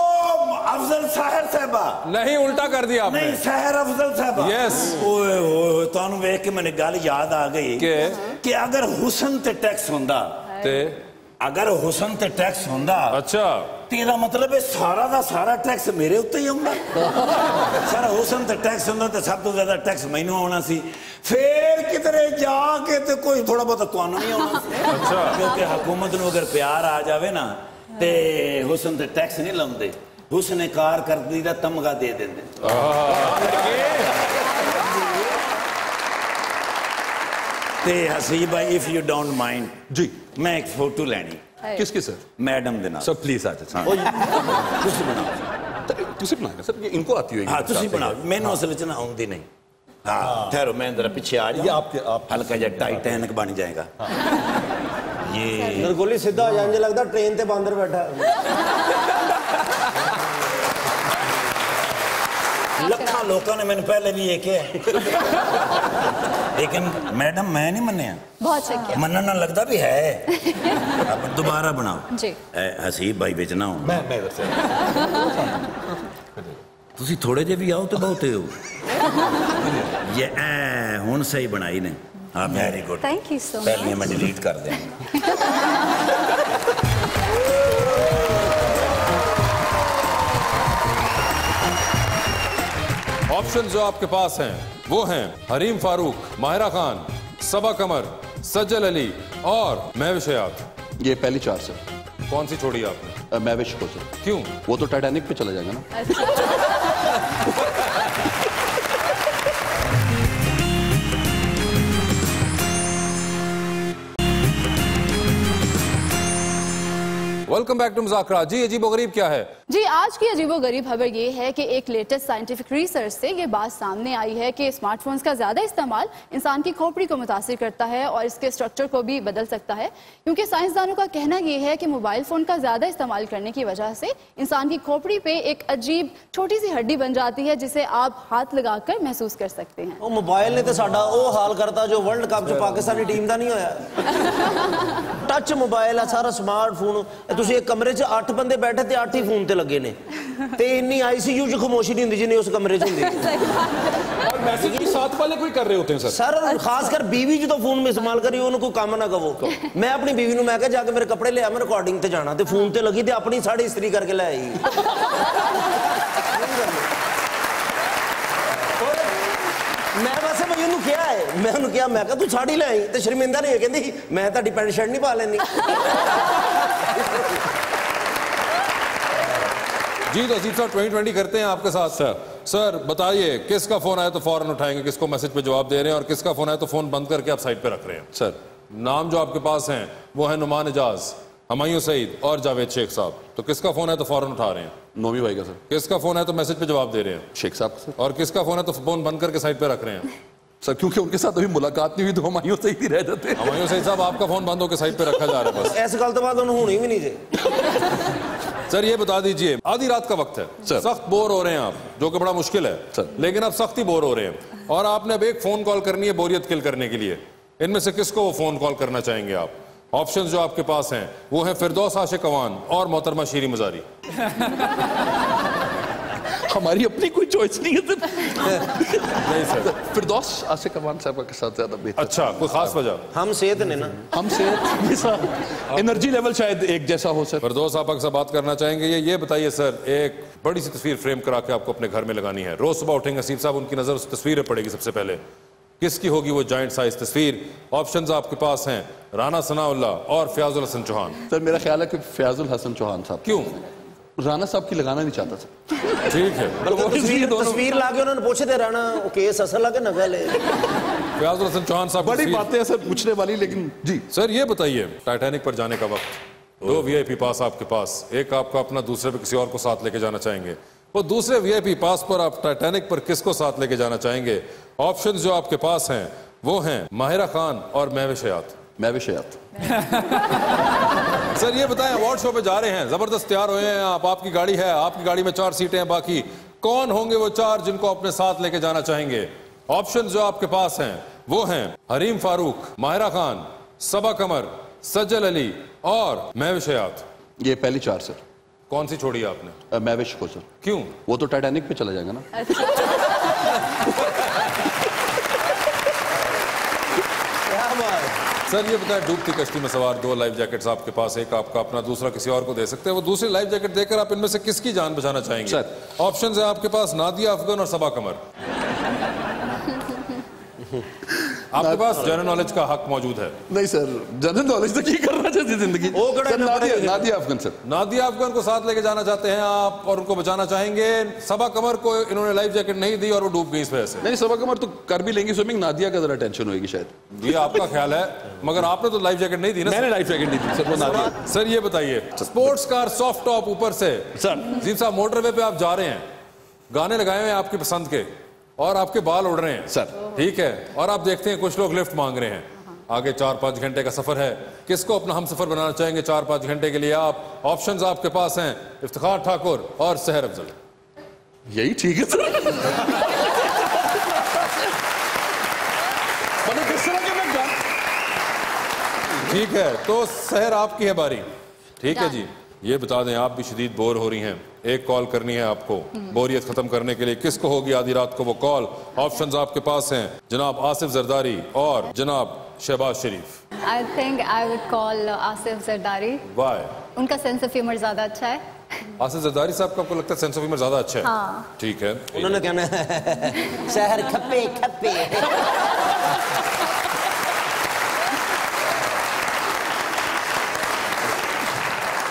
अफजल साहर साहबा नहीं उल्टा कर दिया आपने नहीं सहर अफजल साहबा यस ओए ओए तानू वेख के मैंने गल याद आ गई कि अगर हुसन ते टैक्स होंदा ते अगर हुसन ते टैक्स होंदा अच्छा तेरा मतलब है सारा दा सारा टैक्स मेरे उत्ते ही होंदा सारा हुसन ते टैक्स होंदा ते सब तो ज्यादा टैक्स मैनू आना सी फिर किधरे जाके ते कोई थोड़ा बहुत तुहानू नहीं आना अच्छा क्योंकि हुकूमत नू अगर प्यार आ जावे ना ते हुसन ते टैक्स नहीं लाउंदे हुस्न कारकर्दगी दा तमगा दे देंदे ते हसीब भाई इफ यू डोंट माइंड जी मैं एक फोटो लेनी किसकी सर मैडम दे नाल सर प्लीज आ जाओ तुसी बनाओ तुसी बनाएगा सर ये इनको आती होगी हाँ तुसी बनाओ मैनू असल च ना आउंदी नहीं हाँ ठहरो मैं जरा पीछे आ जाऊं आप हल्का जा टाइटैनिक बन जाएगा ये बिल्कुल ही सीधा हो जाए लगता ट्रेन ते बंदर बैठा लखा लोगों ने मैंने पहले भी ये किया लेकिन मैडम मैं नहीं मन्या बहुत अच्छा किया मनना ना लगता भी है अब दोबारा बनाओ जी हसीब भाई बेचना हो मैं इधर से तुसी थोड़े जे भी आओ तो बहुते हो ये हुन सही बनाई ने हाँ very good thank you so much पहले मैं डिलीट कर दें ऑप्शन जो आपके पास हैं वो हैं हरीम फारूक, माहिरा खान, सबा कमर, सज्जल अली और महविश हयात। ये पहली चार सर कौन सी छोड़ी आपने? महविश को सर। क्यों? वो तो टाइटैनिक पे चला जाएगा ना। Welcome back to Muzakara. जी अजीबोगरीब क्या है? जी आज की अजीबोगरीब खबर ये है कि एक लेटेस्ट साइंटिफिक रिसर्च से ये बात सामने आई है कि स्मार्टफोन्स का ज्यादा इस्तेमाल इंसान की खोपड़ी को मुतासिर करता है और इसके स्ट्रक्चर को भी बदल सकता है, क्योंकि साइंसदानों का कहना ये है कि मोबाइल फोन का ज्यादा इस्तेमाल करने की वजह से इंसान की खोपड़ी पे एक अजीब छोटी सी हड्डी बन जाती है जिसे आप हाथ लगाकर महसूस कर सकते हैं। वो मोबाइल ने तो साडा वो हाल करता जो वर्ल्ड कप च पाकिस्तानी टीम का नहीं होया। टच मोबाइल है सारा स्मार्टफोन तुसी एक कमरे च 8 बंदे बैठे ते 8 ही फोन ते लगे ने ते इन्नी आईसीयू च खामोशी नहीं हुंदी जिन्नी उस कमरे च हुंदी। और मैसेज भी साथ वाले कोई कर रहे होते हैं सर। सर खासकर बीवी जो तो फोन में इस्तेमाल करी उन्हें कोई काम ना कहो। मैं अपनी बीवी नु मैं कहा जाके मेरे कपड़े ले आ मैं रिकॉर्डिंग ते जाना ते फोन ते लगी ते अपनी साड़ी इस्त्री करके ले आई। मैं वैसे भाई उन्हें क्या है मैं उन्हें क्या मैं कहा तू साड़ी ले आई ते शर्मिंदा नहीं है कहती मैं ताड़ी पैंट शर्ट नहीं पा लेनी। जी तो अजीब साहब 2020 करते हैं आपके साथ। सर बताइए किसका फोन आया तो फौरन उठाएंगे, किसको मैसेज पे जवाब दे रहे हैं और किसका फोन आया तो फोन बंद करके आप साइड पे रख रहे हैं। सर नाम जो आपके पास हैं वो है नुमान एजाज, हमायूं सईद और जावेद शेख साहब। तो किसका फोन है तो फौरन उठा रहे हैं? नोमी भाई का सर। किसका फोन है तो मैसेज पे जवाब दे रहे हैं? शेख साहब सर। और किसका फोन है तो फोन बंद करके साइड पे रख रहे हैं? सर क्योंकि उनके साथ अभी मुलाकात नहीं हुई तो हमायूं सईद ही रह जाते। हमायूं सईद साहब आपका फोन बंद होकर साइड पे रखा जा रहा है बस। ऐसे गल तो बात होनी भी नहीं थे। सर ये बता दीजिए आधी रात का वक्त है सर, सख्त बोर हो रहे हैं आप, जो कि बड़ा मुश्किल है सर, लेकिन आप सख्त ही बोर हो रहे हैं और आपने अब एक फोन कॉल करनी है बोरियत किल करने के लिए। इनमें से किसको वो फोन कॉल करना चाहेंगे आप? ऑप्शंस जो आपके पास हैं वो है फिरदौस आशिक अवान और मोहतरमा शीरी मजारी। हमारी अपनी कोई चॉइस नहीं है सर। नहीं सर फिरदौस आशिक अवान साहब के साथ ज्यादा बेहतर। अच्छा कोई खास वजह? हम सेहत ने ना हम सेहत एनर्जी लेवल शायद एक जैसा हो सर। फिरदौस आप से बात करना चाहेंगे। ये बताइए सर, एक बड़ी सी तस्वीर फ्रेम करा के आपको अपने घर में लगानी है, रोज सुबह उठेंगे हसीब साहब उनकी नजर उस तस्वीर पे पड़ेगी सबसे पहले, किसकी होगी वो जायंट साइज तस्वीर? ऑप्शंस आपके पास हैं, राना सनाउल्लाह और फयाजुल हसन चौहान। सर मेरा ख्याल है कि फयाजुल हसन चौहान साहब। क्यों? राना साहब की लगाना नहीं चाहता सर। ठीक है, तस्वीर लाके उन्होंने पूछे थे राना केस असल लगे न गले। फयाजुल हसन चौहान साहब बड़ी बातें हैं सर पूछने वाली, लेकिन जी सर ये बताइए, टाइटैनिक पर जाने का वक्त, 2 वीआईपी पास आपके पास, एक आपका अपना, दूसरे पे किसी और को साथ लेके जाना चाहेंगे। वो दूसरे वीआईपी पास पर आप टाइटैनिक पर किसको साथ लेके जाना चाहेंगे? ऑप्शंस जो आपके पास हैं वो हैं माहिरा खान और महविश हयात। महविश हयात। सर ये बताएं, अवार्ड शो पे जा रहे हैं, जबरदस्त तैयार हुए हैं आप, आपकी गाड़ी है, आपकी गाड़ी में 4 सीटें हैं बाकी, कौन होंगे वो 4 जिनको अपने साथ लेके जाना चाहेंगे? ऑप्शंस जो आपके पास हैं वो हैं हरीम फारूक, माहिरा खान, सबा कमर, सज्जल अली और महविश हयात। ये पहली 4 सर। कौन सी छोड़ी आपने? महविश को सर। क्यों? वो तो टाइटैनिक पे चला जाएगा ना। सर ये बताएं, डूबती कश्ती में सवार 2 लाइफ जैकेट्स आपके पास, एक आपका अपना, दूसरा किसी और को दे सकते हैं। वो दूसरी लाइफ जैकेट देकर आप इनमें से किसकी जान बचाना चाहेंगे? सर ऑप्शंस है आपके पास नादिया अफगन और सबा कमर। आपके पास जनरल नॉलेज का हक मौजूद है। नहीं सर, जनरल नॉलेज तो की करना चाहिए जिंदगी। नादिया अफगन सर। नादिया अफगन को साथ लेके जाना चाहते हैं आप और उनको बचाना चाहेंगे। सबा कमर को इन्होंने लाइफ जैकेट नहीं दी और वो डूब गई इस वजह से। नहीं, सबा कमर तो कर भी लेंगी स्विमिंग, नादिया का जरा टेंशन होगी शायद। ये आपका ख्याल है, मगर आपने तो लाइफ जैकेट नहीं दी ना। मैंने लाइफ जैकेट नहीं दी सर, वो नादिया। सर ये बताइए, स्पोर्ट्स कार सॉफ्ट टॉप ऊपर से, सर जीप साहब मोटरवे पे आप जा रहे हैं, गाने लगाए हुए हैं आपकी पसंद के और आपके बाल उड़ रहे हैं सर, ठीक है, और आप देखते हैं कुछ लोग लिफ्ट मांग रहे हैं, आगे 4-5 घंटे का सफर है, किसको अपना हम सफर बनाना चाहेंगे 4-5 घंटे के लिए आप? ऑप्शंस आपके पास हैं इफ्तिखार ठाकुर और सहर अफजल। यही ठीक है सर। ठीक है, तो सहर आपकी है बारी। ठीक है जी, ये बता दें आप भी शदीद बोर हो रही हैं, एक कॉल करनी है आपको बोरियत खत्म करने के लिए। किसको होगी आधी रात को वो कॉल? ऑप्शंस आपके पास हैं जनाब आसिफ जरदारी और जनाब Shahbaz Sharif. I think I would call Asif Zardari. Why? उनका सेंस ऑफ ह्यूमर ज्यादा अच्छा है। आसिफ जरदारी साहब का आपको लगता है सेंस ऑफ ह्यूमर ज्यादा अच्छा है? हाँ। ठीक है, उन्होंने कहना है शहर खप्पे खप्पे।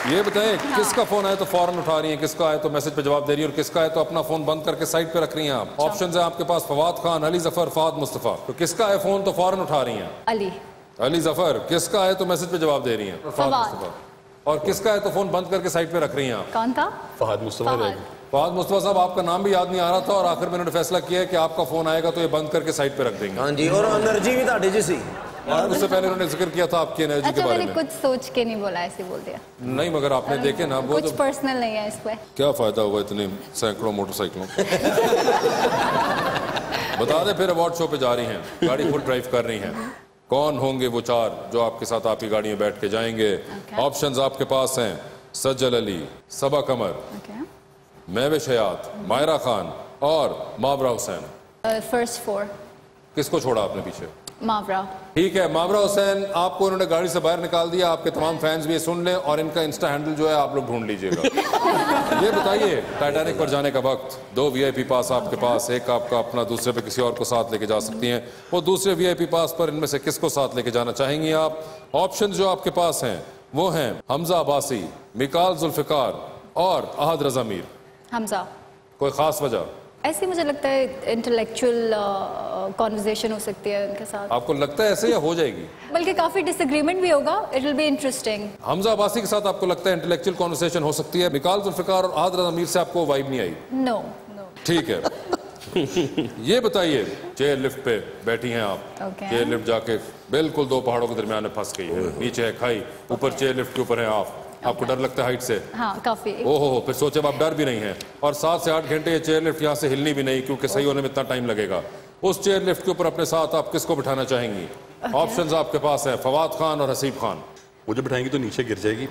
ये बताएं, किसका फोन आए तो फौरन उठा रही हैं, किसका आए तो मैसेज पे जवाब दे रही है, और किसका आए तो अपना फोन बंद करके साइड पे रख रही हैं आप? ऑप्शंस है आपके पास फवाद खान, अली जफर, फहद मुस्तफा। तो किसका है फोन तो फौरन उठा रही हैं? अली। अली जफर। किसका है तो मैसेज पे जवाब दे रही हैं? फहद मुस्तफा। और किसका है तो फोन बंद करके साइड पे रख रही हैं आप? कौन था? फहद मुस्तफा। फहद मुस्तफा साहब, आपका नाम भी याद नहीं आ रहा था और आखिर में उन्होंने फैसला किया है कि आपका फोन आएगा तो ये बंद करके साइड पे रख देंगे। हाँ जी, और एनर्जी भी ताड़ी जैसी। उससे पहले उन्होंने जिक्र किया था आपकी एनर्जी के बारे में। कुछ सोच के नहीं बोला, ऐसे बोल दिया। नहीं, मगर आपने देखे ना, वो कुछ पर्सनल नहीं है इसमें। क्या फायदा हुआ इतने सैकड़ों मोटरसाइकिलों। बता दे फिर, अवार्ड शो पे जा रही हैं, गाड़ी फुल ड्राइव कर रही हैं, कौन होंगे वो 4 जो आपके साथ आपकी गाड़ी में बैठ के जाएंगे? ऑप्शंस आपके पास हैं सज्जल अली, सबा कमर, महविश हयात, माहिरा खान और मावरा हुसैन। फर्स्ट 4। किसको छोड़ा आपने पीछे? मावरा। ठीक है, मावरा हुसैन आपको उन्होंने गाड़ी से बाहर निकाल दिया। आपके तमाम फैंस भी ये सुन लें और इनका इंस्टा हैंडल जो है आप लोग ढूंढ लीजिएगा। ये बताइए, टाइटैनिक पर जाने का वक्त, 2 वीआईपी पास आपके पास, एक आपका अपना, दूसरे पे किसी और को साथ लेके जा सकती हैं। वो दूसरे वीआईपी पास पर इनमें से किसको साथ लेके जाना चाहेंगी आप? ऑप्शन जो आपके पास हैं वो हैं हमजा अब्बासी, मिकाल जुल्फिकार और अहद रजा मीर। हमजा। कोई खास वजह? ऐसे मुझे लगता है इंटेलेक्चुअल कॉन्वर्सेशन हो सकती है उनके साथ। आपको लगता है ऐसे या हो जाएगी? बल्कि काफी डिसएग्रीमेंट भी होगा, it will be interesting. Hamza Abbasi के साथ आपको लगता है इंटेलेक्चुअल कॉन्वर्सेशन हो सकती है, मिकाल जुल्फिकार और अहद रजा मीर से आपको वाइब नहीं आई? नो। ठीक है। ये बताइए, चेयर लिफ्ट पे बैठी हैं आप, चेयर लिफ्ट जाके बिल्कुल 2 पहाड़ों के दरमियान में फंस गई है, नीचे है खाई, ऊपर चेयर लिफ्ट के ऊपर है आप, आपको डर लगता है हाइट से? हाँ, काफी। ओहो, फिर सोचे आप डर भी नहीं है, और 7 से 8 घंटे ये चेयर लिफ्ट यहाँ से हिलनी भी नहीं क्योंकि सही होने में इतना टाइम लगेगा। उस चेयर लिफ्ट के ऊपर अपने साथ आप किसको बिठाना चाहेंगी? ऑप्शंस आपके पास है फवाद खान और हसीब खान। मुझे बिठाएंगी तो नीचे गिर जाएगी।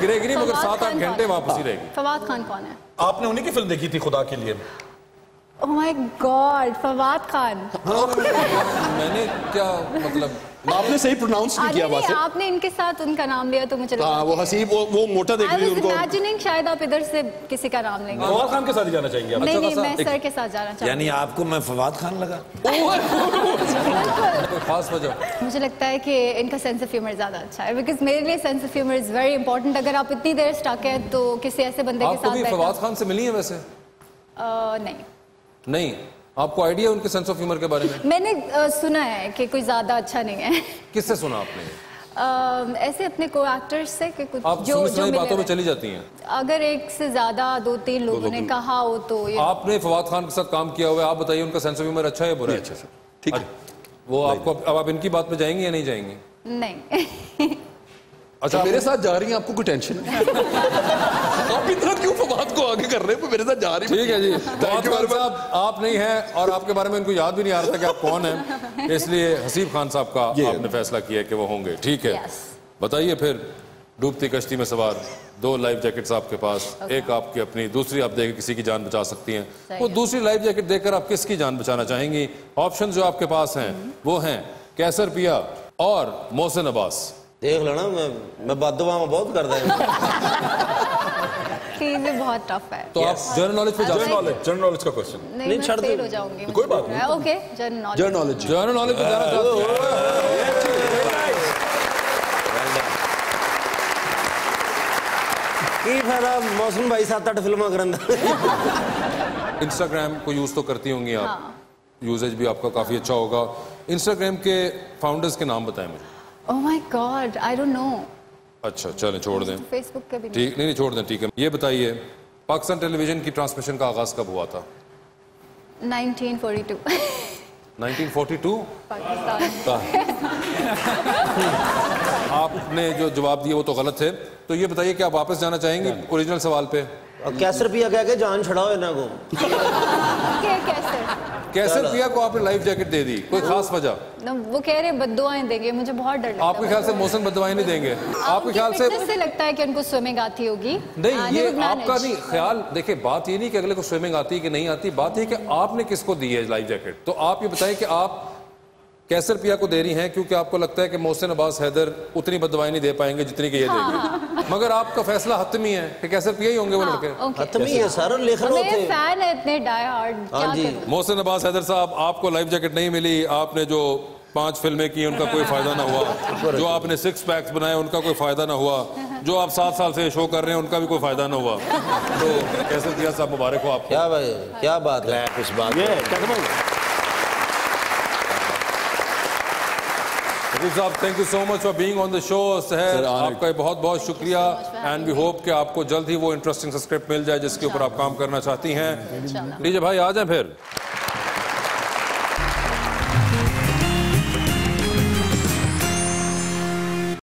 गिरेगी नहीं, मगर 7-8 घंटे वापस ही रहेगी। फवाद खान कौन है? आपने उन्हीं की फिल्म देखी थी खुदा के लिए? Oh my God, Fawad Khan. मैंने क्या मतलब, आपने सही प्रोनाउंस नहीं किया बात। आपने इनके साथ उनका नाम लिया तो मुझे लगा वो हसीब, वो मोटा देख रही है उनको। इमेजिनिंग शायद आप इधर से किसी का नाम लेंगे। फवाद खान के साथ ही जाना चाहेंगे आप? नहीं, मैं सर के साथ जाना चाहूँगी। यानी आपको मैं फवाद खान लगा? खास वजह? मुझे लगता है कि इनका सेंस ऑफ ह्यूमर ज्यादा अच्छा है, बिकॉज मेरे लिए sense of humour is very important. अगर आप इतनी देर स्टक है तो किसी ऐसे बंदे के आपको भी साथ फवाद खान से मिली है वैसे? नहीं, आपको आइडिया उनके सेंस ऑफ ह्यूमर के बारे में? मैंने सुना है कि कोई ज्यादा अच्छा नहीं है। किससे सुना आपने? ऐसे अपने को एक्टर्स से कि कुछ आप जो बातों में चली जाती हैं। अगर एक से ज्यादा 2-3 लोगों ने कहा हो तो ये। आपने फवाद खान के साथ काम किया हुआ है, आप बताइए उनका सेंस ऑफ ह्यूमर अच्छा है बुरा है? अच्छा सर, ठीक है। वो आपको, अब आप इनकी बात में जाएंगी या नहीं जाएंगी? नहीं। अच्छा, मेरे साथ जा रही हैं, आपको कोई टेंशन नहीं? आप इतना क्यों फवाद को आगे कर रहे हैं? मेरे साथ जा रही हैं। ठीक है जी, फवाद खान साहब आप नहीं हैं और आपके बारे में उनको याद भी नहीं आ रहा था कि आप कौन हैं, इसलिए हसीब खान साहब का आपने फैसला किया कि वो होंगे। ठीक है, बताइए फिर। डूबती कश्ती में सवार, 2 लाइफ जैकेट्स आपके पास, एक आपकी अपनी, दूसरी आप देकर किसी की जान बचा सकती हैं। वो दूसरी लाइफ जैकेट देकर आप किसकी जान बचाना चाहेंगी? ऑप्शन जो आपके पास हैं वो हैं कैसर पिया और मोहसिन अब्बास। देख लो ना, मैं बददुआ में बहुत कर देंगे। ये बहुत टफ है। तो आप जनरल नॉलेज पे जाओ। जनरल नॉलेज का क्वेश्चन नहीं, मैं फेल हो जाऊंगी। कोई बात नहीं। ओके, जनरल नॉलेज पे जाना चाहते हैं। की फायदा मौसम भाई 7-8 फिल्म करन। इंस्टाग्राम को यूज तो करती होंगी आप, यूजेज भी आपका काफी अच्छा होगा। इंस्टाग्राम के फाउंडर्स के नाम बताएं मुझे। Oh my God, I don't know. अच्छा चलें, छोड़ दें। फेसबुक के भी ठीक, नहीं छोड़ दें, ठीक है। ये बताइए पाकिस्तान टेलीविजन की ट्रांसमिशन का आगाज कब हुआ था? 1942। 1942? पाकिस्तान। आपने जो जवाब दिए वो तो गलत थे। तो ये बताइए कि आप वापस जाना चाहेंगे ओरिजिनल सवाल पे? कैसर पिया कह के जान छड़ाओ इन्हें को। कैसर पिया को आपने लाइफ जैकेट दे दी, कोई खास वजह? वो कह रहे बद्दुआएं देंगे, मुझे बहुत डर लगता है। आपके ख्याल से मोहसिन बद्दुआएं नहीं देंगे? आपके ख्याल से लगता है कि उनको स्विमिंग आती होगी? नहीं, ये आपका नहीं ख्याल। देखिए, बात ये नहीं कि अगले को स्विमिंग आती है कि नहीं आती, बात ये कि आपने किसको दी है लाइफ जैकेट। तो आप ये बताएं कि आप कैसर पिया को दे रही हैं क्योंकि आपको लगता है कि मोहसिन अब्बास हैदर उतनी बददुआएं नहीं दे पाएंगे जितनी कि ये देंगे। मगर आपका फैसला हतमी है कि कैसर पिया ही होंगे वो लड़के। हतमी है सर, लिख लो थे। फैन है इतने डाई हार्ड। मोहसिन अब्बास हैदर साहब, आपको लाइफ जैकेट नहीं मिली। आपने जो 5 फिल्में की उनका कोई फायदा ना हुआ, जो आपने 6 पैक्स बनाए उनका कोई फायदा ना हुआ, जो आप 7 साल से शो कर रहे हैं उनका भी कोई फायदा ना हुआ। तो कैसर पिया साहब मुबारक हो आपको। क्या भाई, क्या बात है, कुछ बात साहब, thank you so much for being on the show. सहर, आपका बहुत बहुत शुक्रिया एंड वी होप कि आपको जल्द ही वो इंटरेस्टिंग स्क्रिप्ट मिल जाए जिसके ऊपर आप काम करना चाहती हैं। लीजिए भाई, आ जाए फिर।